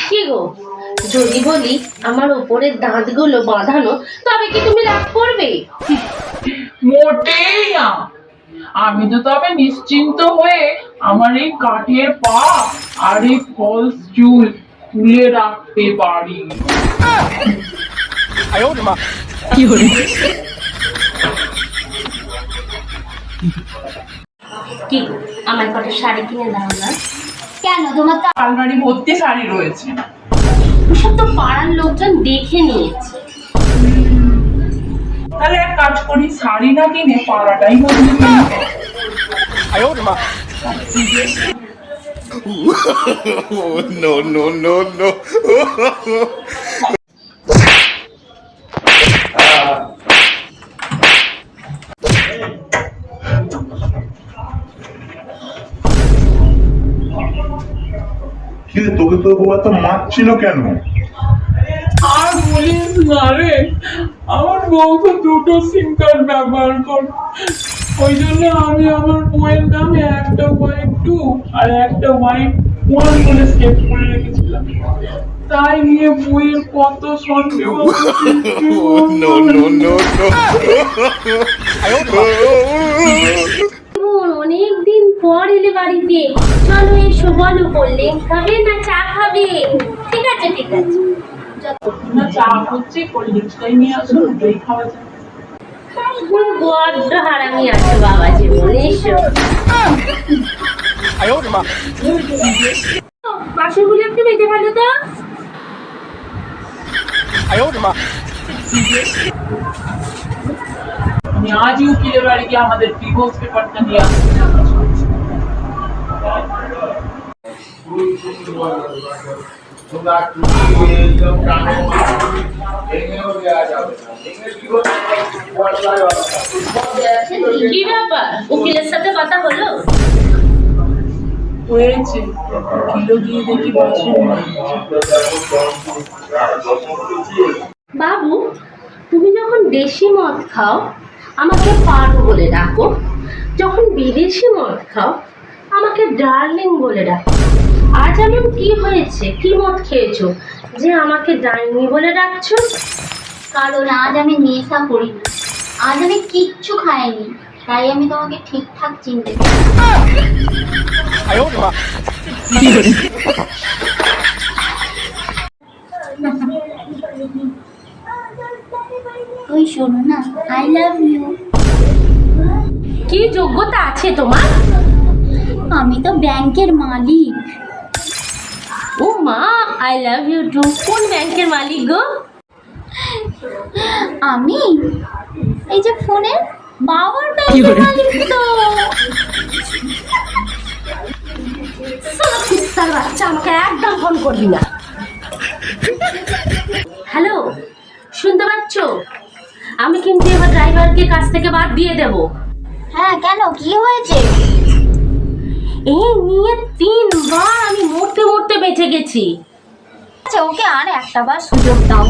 কি গো, যদি বলি আমার উপরের দাঁতগুলো বাঁধানো, তবে কি তুমি রাগ করবে? মোটেই না। আমি তো তবে নিশ্চিন্ত হয়ে আমার এই কাঠের পা আর এই ফলস চুল তুলে রাখতে পারি। কি গো, আমার কটা শাড়ি কিনে দাও না। কেন, তোমার তো আলমারি ভর্তি শাড়ি রয়েছে। ওসব তো পাড়ার লোকজন দেখে নিয়েছে। তাহলে এক কাজ করি, শাড়ি না কিনে পাড়াটাই বদলে ফেলি। No, no, no, no. কিরে তোকে তো বউ এত মারছিল কেন? আর বলিস না রে, আমার বউ তো দুটো সিম কার্ড ব্যবহার করে। ওই জন্য আমি আমার বউয়ের নামে একটা ওয়াইফ 2 আর একটা ওয়াইফ 1 বলে সেভ করে রেখেছিলাম। তাই নিয়ে বউয়ের কত সন্দেহ। No, no, no, no. অনেকদিন পর এলে বাড়িতে, চলো এসো, বলো কোল্ড খাবে না চা খাবে? ঠিক আছে ঠিক আছে। না চা হচ্ছে, কোল্ড ড্রিঙ্কসটাই নিয়ে আসুন, ওটাই খাওয়া যায়। বড্ড হারামি আছে বাবা জীবনে। এসো, বাসনগুলো একটু মেজে ফেলো তো। আমি আজই উকিলের বাড়ি গিয়ে আমাদের ডিভোর্স পেপারটা নিয়ে আসছি। কি ব্যাপার, উকিলের সাথে কথা হলো? হয়েছে, কিলো দিয়ে দেখি বাসন বাবু, তুমি যখন দেশি মদ খাও আমাকে পারো বলে ডাকো, যখন বিদেশি মদ খাও আমাকে ডার্লিং বলে ডাকো। আজ এমন কি হয়েছে, কি মদ খেয়েছো যে আমাকে ডাইনি বলে ডাকছো? কারণ আজ আমি নেশা করি না, আজ আমি কিচ্ছু খাইনি, তাই আমি তোমাকে ঠিকঠাক চিনতে পারি। ওই শোনো না, আই লাভ ইউ। কি যোগ্যতা আছে তোমার? আমি তো ব্যাংকের মালিক। ও মা, আই লাভ ইউ টু। কোন ব্যাংকের মালিক গো? আমি এই যে ফোনের বাবার ব্যাংকের মালিক তো। শালা কুত্তার বাচ্চা, আমাকে একদম ফোন করবি না। হ্যালো, শুনতে পাচ্ছ? আমি কিন্তু এবার ড্রাইভারকে কাছ থেকে বাদ দিয়ে দেব। হ্যাঁ কেন, কি হয়েছে? এই নিয়ে 3 বার আমি মরতে মরতে বেঁচে গেছি। আচ্ছা, ওকে আর একটা বার সুযোগ দাও।